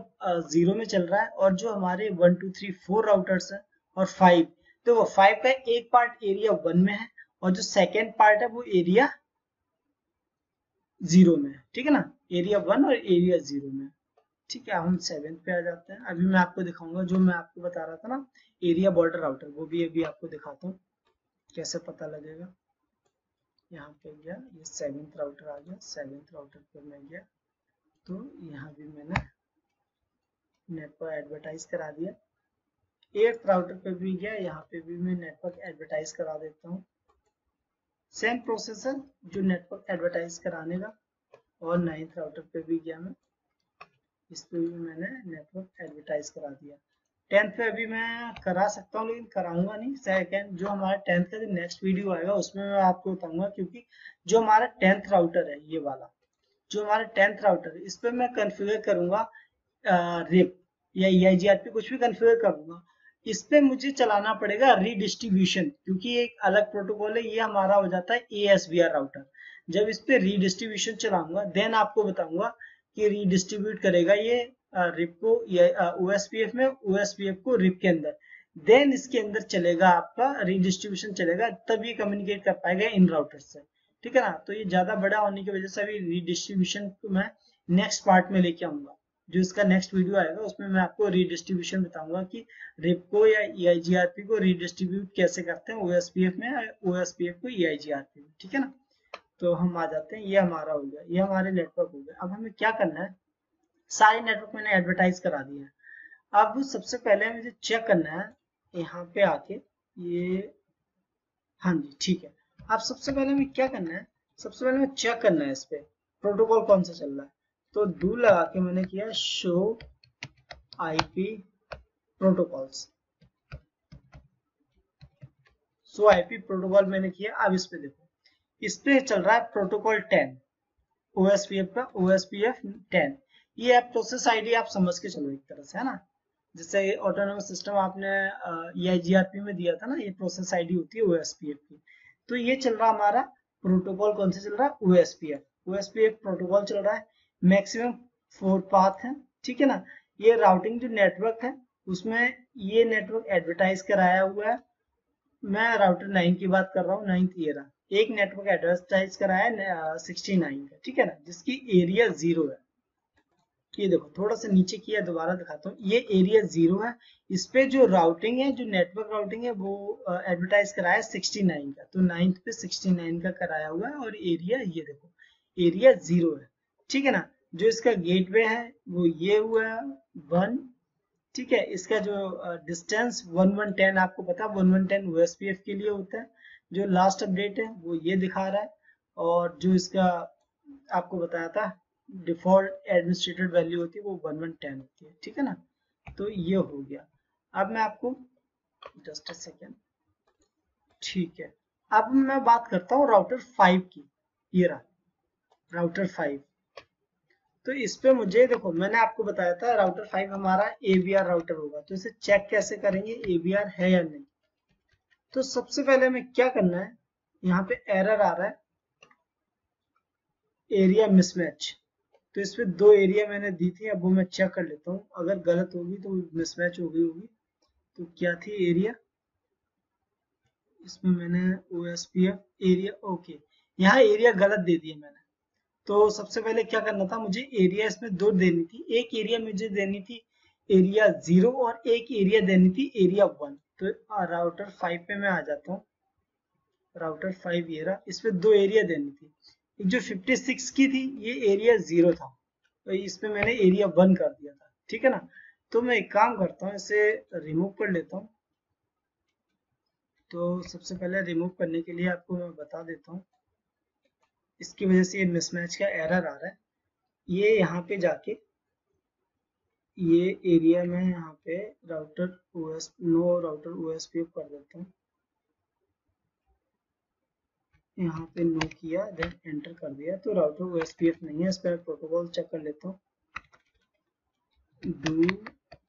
0 में चल रहा है, और जो हमारे 1 2 3 4 राउटर्स हैं और 5, तो वो 5 का एक पार्ट एरिया 1 में है और जो सेकेंड पार्ट है वो एरिया 0 में है, ठीक है ना, एरिया 1 और एरिया 0 में। ठीक है, हम 7 पे आ जाते हैं। अभी मैं आपको दिखाऊंगा जो मैं आपको बता रहा था ना, एरिया बॉर्डर राउटर, वो भी अभी आपको दिखाता हूँ कैसे पता लगेगा। यहाँ पे गया, ये 7th राउटर आ गया, 7th राउटर पर मैं गया, तो यहाँ भी मैंने नेटवर्क एडवर्टाइज करा दिया। 8th राउटर पे भी गया, यहाँ पे भी मैं नेटवर्क एडवर्टाइज करा देता हूँ। सेम प्रोसेस है जो नेटवर्क एडवर्टाइज कराने का। और 9th राउटर पे भी गया मैं, इस पे भी मैंने नेटवर्क एडवर्टाइज करा दिया। 10th पे अभी मैं करा सकता हूँ लेकिन कराऊंगा नहीं। सेकंड जो हमारा 10th का जो नेक्स्ट वीडियो आएगा उसमें मैं आपको बताऊंगा, क्योंकि जो हमारा 10th राउटर है ये वाला, जो हमारा 10th राउटर है, इस पे मैं कॉन्फ़िगर करूंगा रिप या EIGRP, कुछ भी कॉन्फ़िगर करूंगा। इस पे मुझे चलाना पड़ेगा रीडिस्ट्रीब्यूशन, क्योंकि एक अलग प्रोटोकॉल है, ये हमारा हो जाता है ASVR राउटर। जब इस पे रीडिस्ट्रीब्यूशन चलाऊंगा देन आपको बताऊंगा कि रीडिस्ट्रीब्यूट करेगा ये रिप को OSPF में, OSPF को रिप के अंदर, देन इसके अंदर चलेगा आपका रीडिस्ट्रीब्यूशन चलेगा, तब ये कम्युनिकेट कर पाएगा इन राउटर से, ठीक है ना। तो ये ज्यादा बड़ा होने की वजह से अभी रीडिस्ट्रीब्यूशन को मैं नेक्स्ट पार्ट में लेके आऊंगा, जो इसका नेक्स्ट वीडियो आएगा उसमें मैं आपको रीडिस्ट्रीब्यूशन बताऊंगा कि रिप को या EIGRP को रीडिस्ट्रीब्यूट कैसे करते हैं OSPF में, OSPF को EIGRP में, ठीक है ना। तो हम आ जाते हैं, ये हमारा हो गया, ये हमारे नेटवर्क हो गए। अब हमें क्या करना है, सारे नेटवर्क मैंने एडवर्टाइज करा दिया है। अब सबसे पहले मुझे चेक करना है यहाँ पे आके, ये, हाँ जी ठीक है। अब सबसे पहले हमें क्या करना है, सबसे पहले हमें चेक करना है इस पे प्रोटोकॉल कौन सा चल रहा है। तो डू लगा के मैंने किया शो IP प्रोटोकॉल्स, सो IP प्रोटोकॉल मैंने किया। अब इस पे देखो, इस पे चल रहा है प्रोटोकॉल 10 OSPF का, OSPF 10। ये है प्रोसेस आईडी, आप समझ के चलो एक तरह से, है ना। जैसे ऑटोनोमस सिस्टम आपने EIGRP में दिया था ना, ये प्रोसेस आईडी होती है OSPF की। तो ये चल रहा हमारा प्रोटोकॉल कौन सा चल रहा है, OSPF प्रोटोकॉल चल रहा है। मैक्सिमम 4 पाथ है, ठीक है ना। ये राउटिंग जो नेटवर्क है उसमें ये नेटवर्क एडवर्टाइज कराया हुआ है। मैं राउटर 9 की बात कर रहा हूँ, 9th ये रहा। एक नेटवर्क एडवर्टाइज कराया है 69 का, ठीक है ना, जिसकी एरिया 0 है। ये देखो थोड़ा सा नीचे किया, दोबारा दिखाता हूँ, ये एरिया 0 है। इस पे जो राउटिंग है, जो नेटवर्क राउटिंग है, वो एडवर्टाइज कराया है 69 का, तो 9th पे 69 का कराया हुआ है और एरिया ये देखो, एरिया 0 है, ठीक है ना। जो इसका गेटवे है वो ये हुआ 1, ठीक है। इसका जो डिस्टेंस 1110, आपको पता है 1110 OSPF के लिए होता है। जो लास्ट अपडेट है वो ये दिखा रहा है, और जो इसका आपको बताया था डिफॉल्ट एडमिनिस्ट्रेटेड वैल्यू होती है वो 1110 होती है, ठीक है ना। तो ये हो गया। अब मैं आपको जस्ट अ सेकेंड, ठीक है। अब मैं बात करता हूँ राउटर 5 की, ये रहा राउटर 5। तो इस पे मुझे देखो, मैंने आपको बताया था राउटर 5 हमारा AVR राउटर होगा, तो इसे चेक कैसे करेंगे AVR है या नहीं। तो सबसे पहले हमें क्या करना है, यहाँ पे एरर आ रहा है एरिया मिसमैच। तो इस पे 2 एरिया मैंने दी थी, अब वो मैं चेक कर लेता हूँ, अगर गलत होगी तो मिसमैच हो गई होगी। तो क्या थी एरिया, इसमें मैंने OSPF एरिया, ओके, यहाँ एरिया गलत दे दिया मैंने। तो सबसे पहले क्या करना था, मुझे एरिया इसमें 2 देनी थी। एक एरिया मुझे देनी थी एरिया 0 और एक एरिया देनी थी एरिया 1। तो राउटर 5 पे मैं आ जाता हूँ, राउटर 5 ये रहा, इस पे 2 एरिया देनी थी। एक जो 56 की थी ये एरिया 0 था, तो इसमें मैंने एरिया 1 कर दिया था, ठीक है ना। तो मैं एक काम करता हूँ, इसे रिमूव कर लेता हूँ, तो सबसे पहले रिमूव करने के लिए आपको मैं बता देता हूँ, इसकी वजह से ये मिसमैच का एरर आ रहा है। ये यहाँ पे जाके ये एरिया में यहाँ पे router OS no router OSPF कर देता हूँ, यहाँ पे नो किया, देन एंटर कर दिया, तो राउटर ओएसपीएफ नहीं है। इस पर प्रोटोकॉल चेक कर लेता हूँ, डू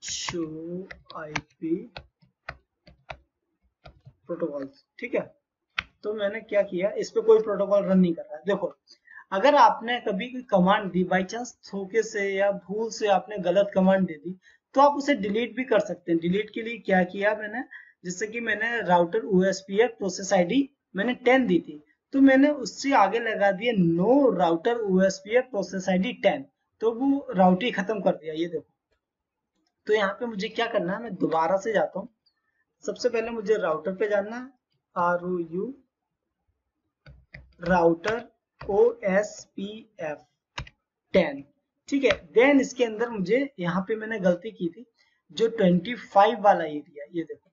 शो आईपी प्रोटोकॉल, ठीक है। तो मैंने क्या किया, इस पे कोई प्रोटोकॉल रन नहीं कर रहा है। देखो, अगर आपने कभी कोई कमांड दी, बाई चांस धोखे से या भूल से आपने गलत कमांड दे दी, तो आप उसे डिलीट भी कर सकते हैं। डिलीट के लिए क्या किया मैंने, जैसे कि मैंने राउटर ओएसपीएफ प्रोसेस आईडी मैंने 10 दी थी, तो मैंने उससे आगे लगा दिया no router OSPF process ID 10, तो वो राउटर ही खत्म कर दिया। ये देखो, तो यहाँ पे मुझे क्या करना है, मैं दोबारा से जाता हूँ। सबसे पहले मुझे राउटर पे जाना है, ROU राउटर OSPF 10, ठीक है। देन इसके अंदर मुझे यहाँ पे मैंने गलती की थी, जो 25 वाला एरिया, ये देखो,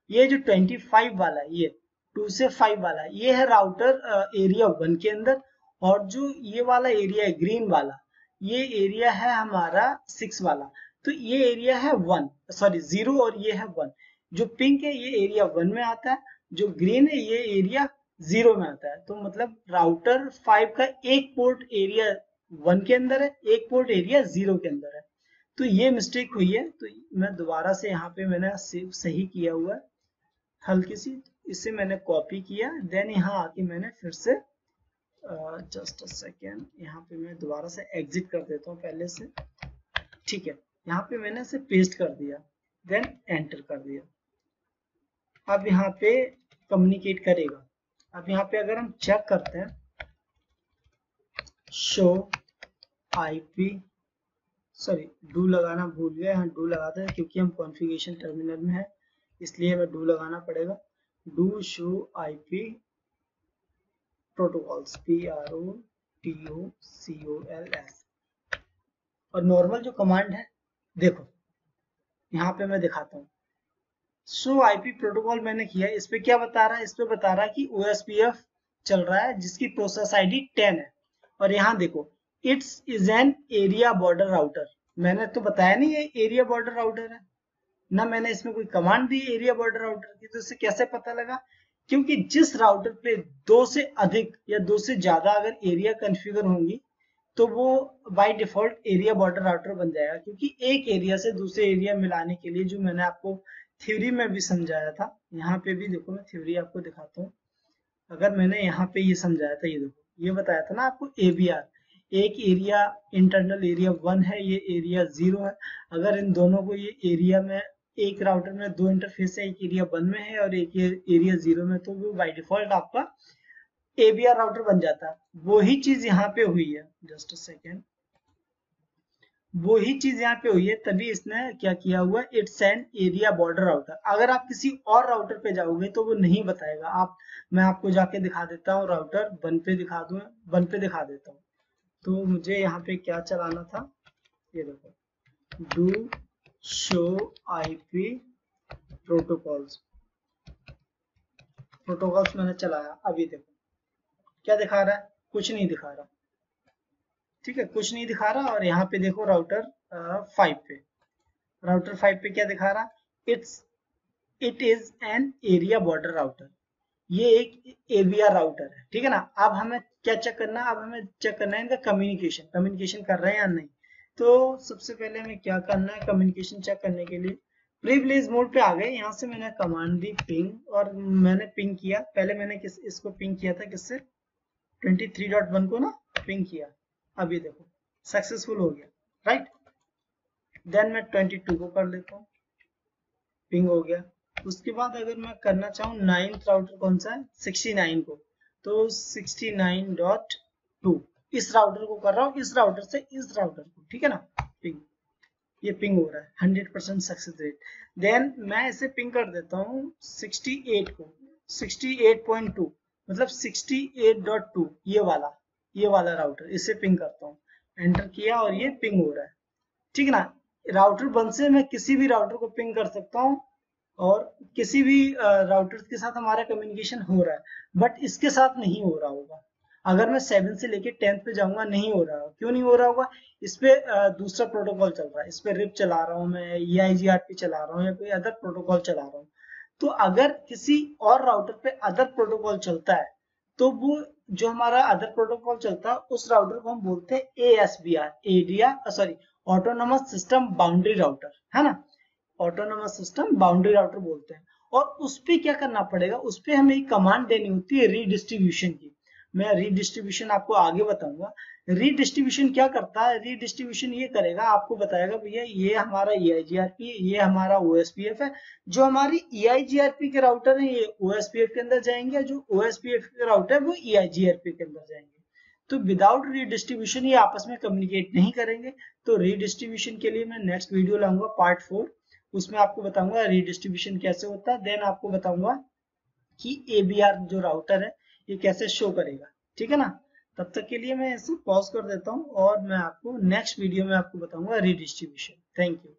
ये जो 25 वाला है, ये 2 से 5 वाला, ये है राउटर एरिया 1 के अंदर, और जो ये वाला एरिया है ग्रीन वाला, ये एरिया है हमारा 6 वाला। तो ये एरिया है 1, सॉरी 0, और ये है 1। जो पिंक है ये एरिया 1 में आता है, जो ग्रीन है ये एरिया 0 में आता है। तो मतलब राउटर 5 का एक पोर्ट एरिया 1 के अंदर है, एक पोर्ट एरिया 0 के अंदर है। तो ये मिस्टेक हुई है, तो मैं दोबारा से यहाँ पे मैंने सही किया हुआ है हल्की सी, इसे मैंने कॉपी किया, देन यहाँ आके मैंने फिर से जस्ट अ सेकेंड, यहाँ पे मैं दोबारा से एग्जिट कर देता हूँ पहले से, ठीक है। यहाँ पे मैंने इसे पेस्ट कर दिया, देन एंटर कर दिया। अब यहाँ पे कम्युनिकेट करेगा। अब यहाँ पे अगर हम चेक करते हैं, शो आईपी, सॉरी डू लगाना भूल गए, यहाँ डू लगाते हैं क्योंकि हम कॉन्फ़िगरेशन टर्मिनल में है, इसलिए हमें डू लगाना पड़ेगा। Do show IP protocols, PROTOCOLS। और नॉर्मल जो कमांड है, देखो यहाँ पे मैं दिखाता हूँ, शो आईपी प्रोटोकॉल मैंने किया, इस पे क्या बता रहा है, इस पे बता रहा है कि OSPF चल रहा है जिसकी प्रोसेस आईडी 10 है। और यहाँ देखो, it's is an area border router, मैंने तो बताया नहीं ये एरिया बॉर्डर राउटर है, ना मैंने इसमें कोई command the area border router की। तो इससे कैसे पता लगा, क्योंकि जिस राउटर पे 2 से अधिक या 2 से ज्यादा अगर एरिया कॉन्फ़िगर होंगी, तो वो by default area border router बन जाएगा। क्योंकि एक एरिया से दूसरे एरिया मिलाने के लिए, जो मैंने आपको थ्योरी में भी समझाया था, यहाँ पे भी देखो मैं थ्योरी आपको दिखाता हूँ। अगर मैंने यहाँ पे ये समझाया था, ये देखो, ये बताया था ना आपको ABR, एक एरिया इंटरनल एरिया 1 है, ये एरिया 0 है। अगर इन दोनों को ये एरिया में, एक राउटर में 2 इंटरफेस है, एक एरिया 1 में है और एक एरिया 0 में, तो वो बाय डिफॉल्ट आपका ABR राउटर बन जाता है। वही चीज यहाँ पे हुई है, जस्ट अ सेकेंड, वही चीज यहाँ पे हुई है, तभी इसने क्या किया हुआ है, it's an area border router. अगर आप किसी और राउटर पे जाओगे तो वो नहीं बताएगा। मैं आपको जाके दिखा देता हूँ, राउटर 1 पे दिखा दूं, 1 पे दिखा देता हूँ। तो मुझे यहाँ पे क्या चलाना था, ये देखो, do show IP protocols, protocols मैंने चलाया। अभी देखो क्या दिखा रहा है, कुछ नहीं दिखा रहा, ठीक है, कुछ नहीं दिखा रहा। और यहाँ पे देखो राउटर 5 पे, राउटर 5 पे क्या दिखा रहा, it is an area border router, ये एक ABR राउटर है, ठीक है ना। अब हमें क्या चेक करना है, अब हमें चेक करना है इनका कम्युनिकेशन कर रहे हैं या नहीं। तो सबसे पहले हमें क्या करना है, कम्युनिकेशन चेक करने के लिए प्रिविलेज मोड पे आ गए। यहाँ से मैंने कमांड दी पिंग, और मैंने पिंग किया, पहले मैंने इसको पिंग किया था, किससे, 23.1 को ना पिंग किया। अब ये देखो सक्सेसफुल हो गया, राइट। देन मैं 22 को कर लेता हूँ, पिंग हो गया। उसके बाद अगर मैं करना चाहूँ 9th राउटर कौन सा है, 69 को, तो 69.2 इस राउटर को कर रहा हूँ, इस राउटर से इस राउटर को, ठीक है ना। पिंग, ये पिंग हो रहा है 100% सक्सेस रेट। देन मैं इसे पिंग कर देता हूँ 68 को, 68.2 मतलब 68.2, ये वाला राउटर, इसे पिंग करता हूँ, एंटर किया और ये पिंग हो रहा है, ठीक है ना। राउटर 1 से मैं किसी भी राउटर को पिंग कर सकता हूँ और किसी भी राउटर्स के साथ हमारा कम्युनिकेशन हो रहा है, बट इसके साथ नहीं हो रहा होगा। अगर मैं 7 से लेके 10th पे जाऊंगा, नहीं हो रहा होगा। क्यों नहीं हो रहा होगा? इस पे दूसरा प्रोटोकॉल चल रहा है, इस पे रिप चला रहा हूँ मैं, EIGRP चला रहा हूँ या कोई अदर प्रोटोकॉल चला रहा हूँ। तो अगर किसी और राउटर पे अदर प्रोटोकॉल चलता है, तो वो जो हमारा अदर प्रोटोकॉल चलता है उस राउटर को हम बोलते हैं ASBR, area sorry autonomous system boundary router, है ना। ऑटोनोमस सिस्टम बाउंड्री राउटर बोलते हैं। और उस पे क्या करना पड़ेगा, उस पे हमें एक कमांड देनी होती है रीडिस्ट्रीब्यूशन की। मैं रीडिस्ट्रीब्यूशन आपको आगे बताऊंगा। रीडिस्ट्रीब्यूशन क्या करता है? रीडिस्ट्रीब्यूशन ये करेगा, आपको बताएगा भैया ये हमारा EIGRP, ये हमारा OSPF है। जो हमारी EIGRP के राउटर है ये OSPF के अंदर जाएंगे, जो OSPF के राउटर है वो EIGRP के अंदर जाएंगे। तो विदाउट रीडिस्ट्रीब्यूशन ये आपस में कम्युनिकेट नहीं करेंगे। तो रीडिस्ट्रीब्यूशन के लिए मैं नेक्स्ट वीडियो लाऊंगा, पार्ट 4। उसमें आपको बताऊंगा रीडिस्ट्रीब्यूशन कैसे होता है। देन आपको बताऊंगा कि ABR जो राउटर है ये कैसे शो करेगा, ठीक है ना। तब तक के लिए मैं इसे पॉज कर देता हूँ और मैं आपको नेक्स्ट वीडियो में आपको बताऊंगा रीडिस्ट्रीब्यूशन। Thank you.